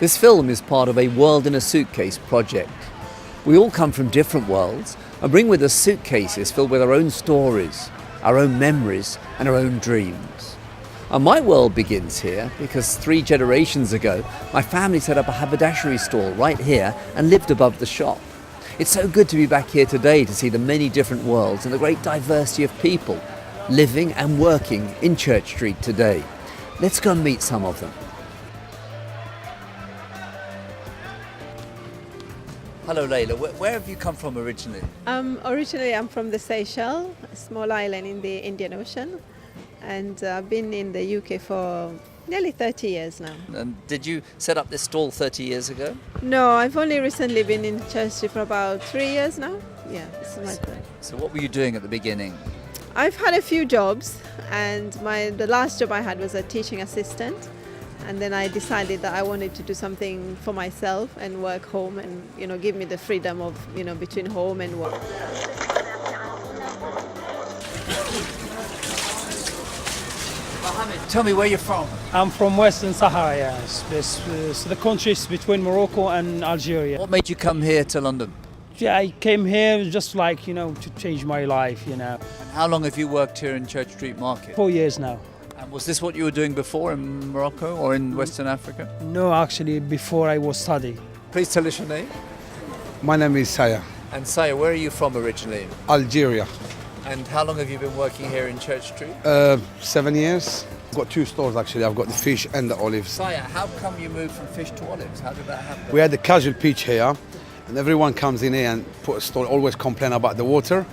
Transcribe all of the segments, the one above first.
This film is part of a World in a Suitcase project. We all come from different worlds and bring with us suitcases filled with our own stories, our own memories and our own dreams. And my world begins here because 3 generations ago my family set up a haberdashery stall right here and lived above the shop. It's so good to be back here today to see the many different worlds and the great diversity of people living and working in Church Street today. Let's go and meet some of them. Hello Layla, where have you come from originally? Originally I'm from the Seychelles, a small island in the Indian Ocean, and I've been in the UK for nearly 30 years now. Did you set up this stall 30 years ago? No, I've only recently been in Church Street for about 3 years now. Yeah, this is my third. So what were you doing at the beginning? I've had a few jobs, and the last job I had was a teaching assistant. And then I decided that I wanted to do something for myself and work home and, give me the freedom of, between home and work. Tell me where you're from. I'm from Western Sahara, yes. So the countries between Morocco and Algeria. What made you come here to London? Yeah, I came here just to change my life, And how long have you worked here in Church Street Market? 4 years now. And was this what you were doing before in Morocco or in Western Africa? No, actually, before I was studying. Please tell us your name. My name is Saya, And Saya, where are you from originally? Algeria. And how long have you been working here in Church Street? 7 years. I've got 2 stores actually. I've got the fish and the olives. Saya, how come you moved from fish to olives? How did that happen? We had the casual beach here, and everyone comes in here and put a stall, always complain about the water.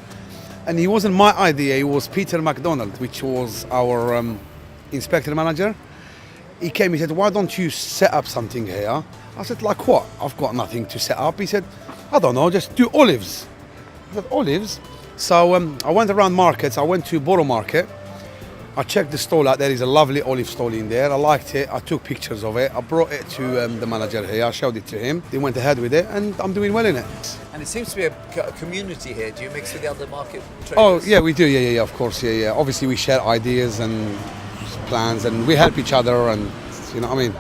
And it wasn't my idea, it was Peter McDonald, which was our inspector manager. He came, he said, why don't you set up something here? I said, like what? I've got nothing to set up. He said, I don't know, just do olives. I said, olives? So I went around markets. I went to Borough Market. I checked the stall out. There is a lovely olive stall in there. I liked it. I took pictures of it. I brought it to the manager here. I showed it to him. He went ahead with it, and I'm doing well in it. And it seems to be a community here. Do you mix with the other market traders? Oh, yeah, we do. Yeah, of course. Yeah. Obviously, we share ideas and plans, and we help each other, and you know what I mean.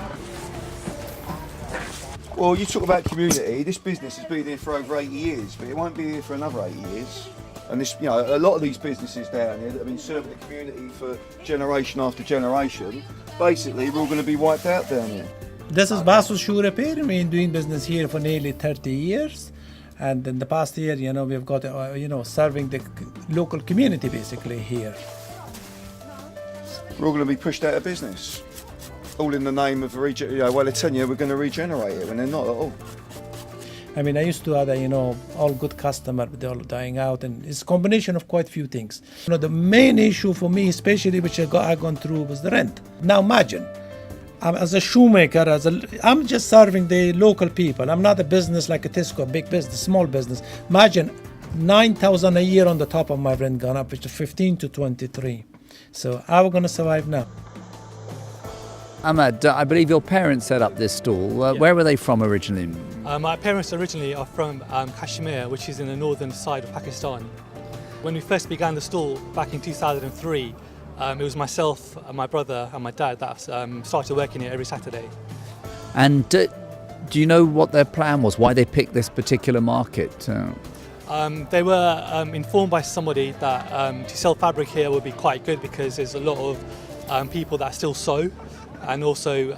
Well, you talk about community. This business has been here for over 80 years, but it won't be here for another 80 years. And this, a lot of these businesses down here that have been serving the community for generation after generation, basically we're all going to be wiped out down here. This is Basu Shoe Repair. We've been doing business here for nearly 30 years. And in the past year, we've got, serving the local community basically here. We're all going to be pushed out of business. All in the name of, we're going to regenerate it, when they're not at all. I used to have, all good customer, but they're all dying out, and it's a combination of quite a few things. The main issue for me, especially which I gone through, was the rent. Now imagine, as a shoemaker, I'm just serving the local people. I'm not a business like a Tesco, big business, small business. Imagine 9,000 a year on the top of my rent gone up, which is 15 to 23. So how are we going to survive now? Ahmad, I believe your parents set up this stall. Yeah. Where were they from originally? My parents originally are from Kashmir, which is in the northern side of Pakistan. When we first began the stall back in 2003, it was myself, my brother and my dad that started working here every Saturday. And do you know what their plan was, why they picked this particular market? They were informed by somebody that to sell fabric here would be quite good because there's a lot of people that still sew, and also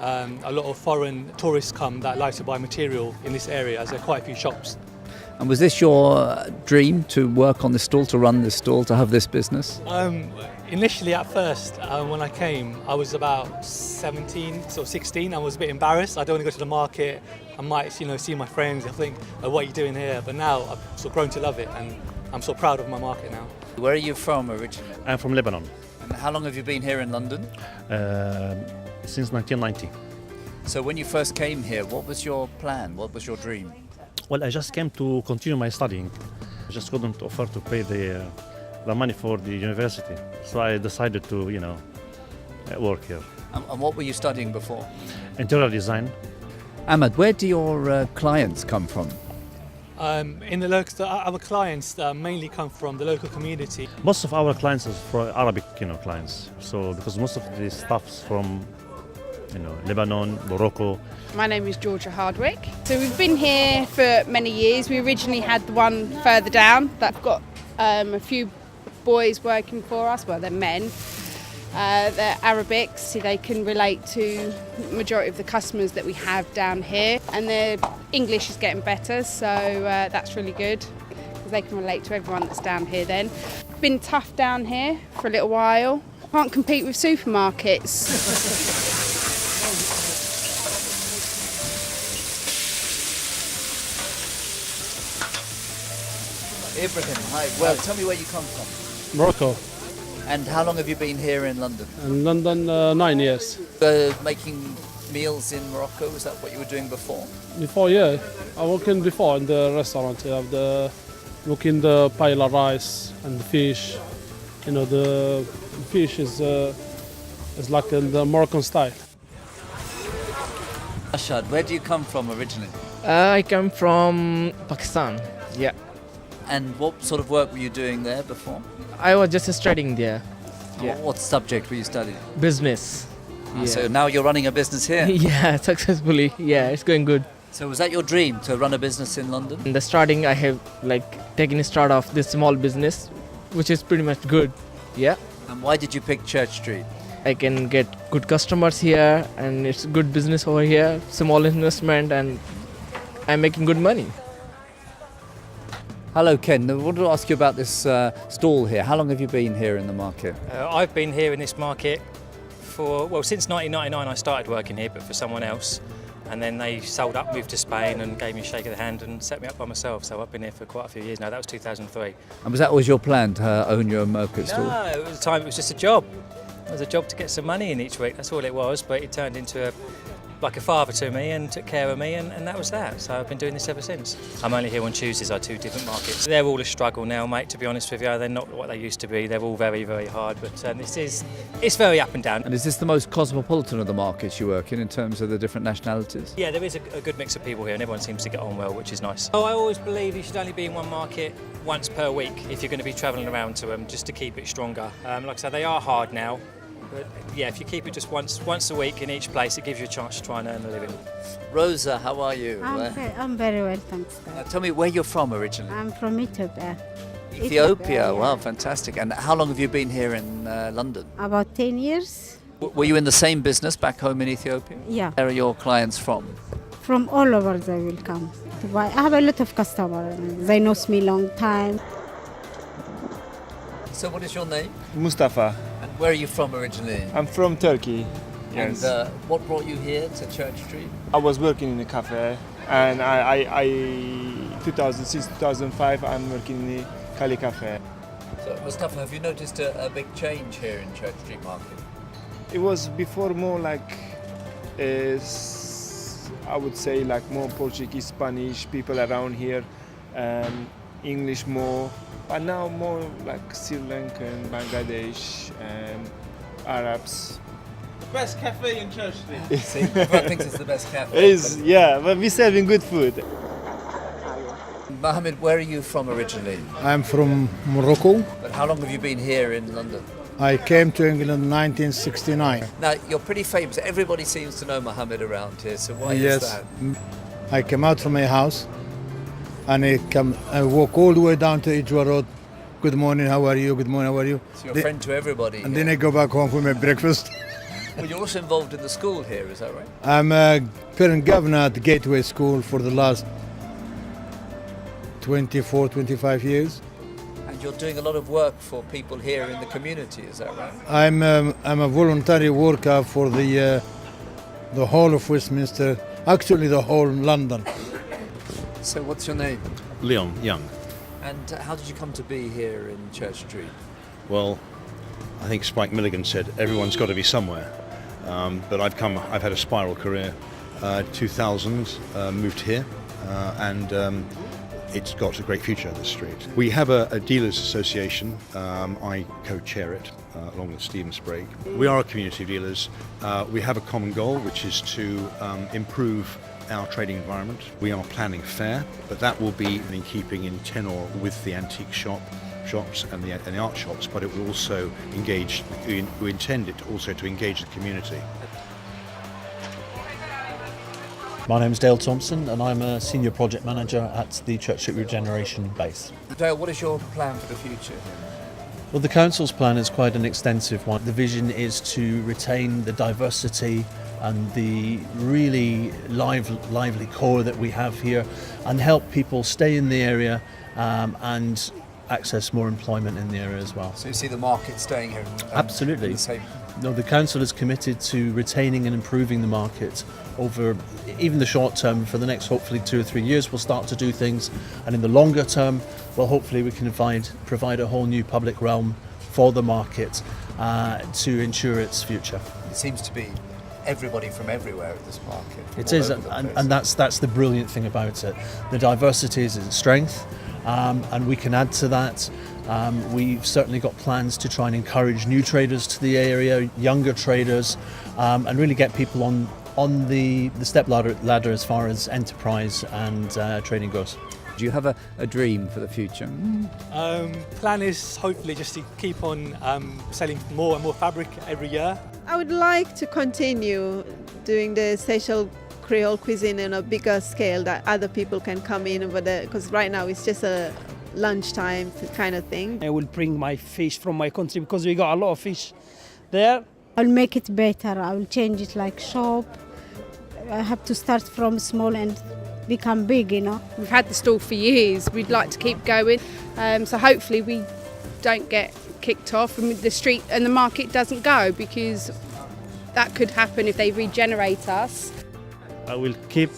a lot of foreign tourists come that like to buy material in this area, as there are quite a few shops. And was this your dream to work on this stall, to run this stall, to have this business? Initially at first, when I came, I was about 17, sort of 16. I was a bit embarrassed. I don't want to go to the market. I might, see my friends. I think, what are you doing here? But now I've sort of grown to love it, and I'm so proud of my market now. Where are you from originally? I'm from Lebanon. And how long have you been here in London? Since 1990. So when you first came here, what was your plan? What was your dream? Well, I just came to continue my studying. I just couldn't afford to pay the money for the university. So I decided to, work here. And what were you studying before? Interior design. Ahmad, where do your clients come from? Our clients mainly come from the local community. Most of our clients are for Arabic, clients. So because most of the stuff's from Lebanon, Morocco. My name is Georgia Hardwick. So we've been here for many years. We originally had the one further down that got a few boys working for us. Well, they're men. They're Arabic, so they can relate to the majority of the customers that we have down here. And their English is getting better, so that's really good because they can relate to everyone that's down here then. Been tough down here for a little while. Can't compete with supermarkets. Ibrahim, hi. Well, tell me where you come from. Morocco. And how long have you been here in London? In London, 9 years. Making meals in Morocco, was that what you were doing before? Before, yeah. I worked in before in the restaurant. You have the cooking the paella rice and the fish. You know, the fish is like in the Moroccan style. Ashad, where do you come from originally? I come from Pakistan. Yeah. And what sort of work were you doing there before? I was just studying there. Yeah. What subject were you studying? Business. Yeah. So now you're running a business here? Yeah, successfully. Yeah, it's going good. So was that your dream, to run a business in London? In the starting, I have taken a start of this small business, which is pretty much good. Yeah. And why did you pick Church Street? I can get good customers here, and it's good business over here. Small investment, and I'm making good money. Hello Ken, I wanted to ask you about this stall here. How long have you been here in the market? I've been here in this market since 1999 I started working here, but for someone else. And then they sold up, moved to Spain and gave me a shake of the hand and set me up by myself. So I've been here for quite a few years now. That was 2003. And was that always your plan, to own your market stall? No, at the time it was just a job. It was a job to get some money in each week, that's all it was. But it turned into like a father to me and took care of me, and that was that. So I've been doing this ever since. I'm only here on Tuesdays, our 2 different markets. They're all a struggle now, mate, to be honest with you. They're not what they used to be. They're all very, very hard, but it's very up and down. And is this the most cosmopolitan of the markets you work in terms of the different nationalities? Yeah, there is a good mix of people here, and everyone seems to get on well, which is nice. I always believe you should only be in one market once per week if you're going to be travelling around to them, just to keep it stronger. Like I said, they are hard now. But yeah, if you keep it just once a week in each place, it gives you a chance to try and earn a living. Rosa, how are you? I'm very well, thanks. Tell me where you're from originally. I'm from Ethiopia. Ethiopia, wow, fantastic. And how long have you been here in London? About 10 years. Were you in the same business back home in Ethiopia? Yeah. Where are your clients from? From all over they will come to buy. I have a lot of customers. They know me long time. So what is your name? Mustafa. And where are you from originally? I'm from Turkey. Yes. And what brought you here to Church Street? I was working in a cafe, and I 2006, 2005, I'm working in the Kali Cafe. So Mustafa, have you noticed a big change here in Church Street Market? It was before more like, I would say like more Portuguese, Spanish people around here, English more. But now more like Sri Lankan, Bangladesh, and Arabs. The best cafe in Church Street. See, everyone thinks it's the best cafe. Yeah, but we're serving good food. Mohammed, where are you from originally? I'm from Morocco. But how long have you been here in London? I came to England in 1969. Now, you're pretty famous. Everybody seems to know Mohammed around here, so why is that? I came out from my house and I walk all the way down to Edgware Road. Good morning, how are you? Good morning, how are you? So you're a friend to everybody. And then I go back home for my breakfast. Well, you're also involved in the school here, is that right? I'm a parent governor at the Gateway School for the last 24, 25 years. And you're doing a lot of work for people here in the community, is that right? I'm a voluntary worker for the whole of Westminster, actually the whole London. So what's your name? Leon Young. And how did you come to be here in Church Street? Well, I think Spike Milligan said everyone's got to be somewhere. But I've had a spiral career. 2000, moved here, and it's got a great future, this street. We have a dealers association. I co-chair it along with Stephen Sprague. We are a community of dealers. We have a common goal, which is to improve our trading environment. We are planning a fair, but that will be in keeping in tenor with the antique shops and the art shops, but it will also engage, we intend it also to engage the community. My name is Dale Thompson and I'm a Senior Project Manager at the Church Street Regeneration base. Dale, what is your plan for the future? Well, the Council's plan is quite an extensive one. The vision is to retain the diversity and the really lively core that we have here and help people stay in the area and access more employment in the area as well. So you see the market staying here? Absolutely. The Council is committed to retaining and improving the market over even the short term. For the next hopefully 2 or 3 years we'll start to do things, and in the longer term, well, hopefully we can provide a whole new public realm for the market to ensure its future. It seems to be everybody from everywhere at this market. It is, and that's the brilliant thing about it. The diversity is its strength, and we can add to that. We've certainly got plans to try and encourage new traders to the area, younger traders, and really get people on the step ladder as far as enterprise and trading goes. Do you have a dream for the future? Plan is hopefully just to keep on selling more and more fabric every year. I would like to continue doing the Seychelles Creole cuisine on a bigger scale that other people can come in over there, because right now it's just a lunchtime kind of thing. I will bring my fish from my country because we got a lot of fish there. I'll make it better. I will change it like shop. I have to start from small and become big, you know. We've had the stall for years. We'd like to keep going. So hopefully we don't get kicked off and the street and the market doesn't go, because that could happen if they regenerate us. I will keep,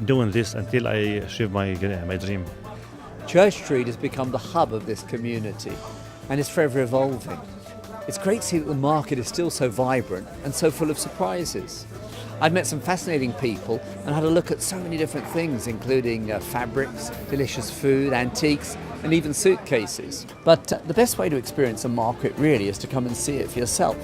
doing this until I achieve my dream. Church Street has become the hub of this community and it's forever evolving. It's great to see that the market is still so vibrant and so full of surprises. I've met some fascinating people and had a look at so many different things, including fabrics, delicious food, antiques, and even suitcases. But the best way to experience a market really is to come and see it for yourself.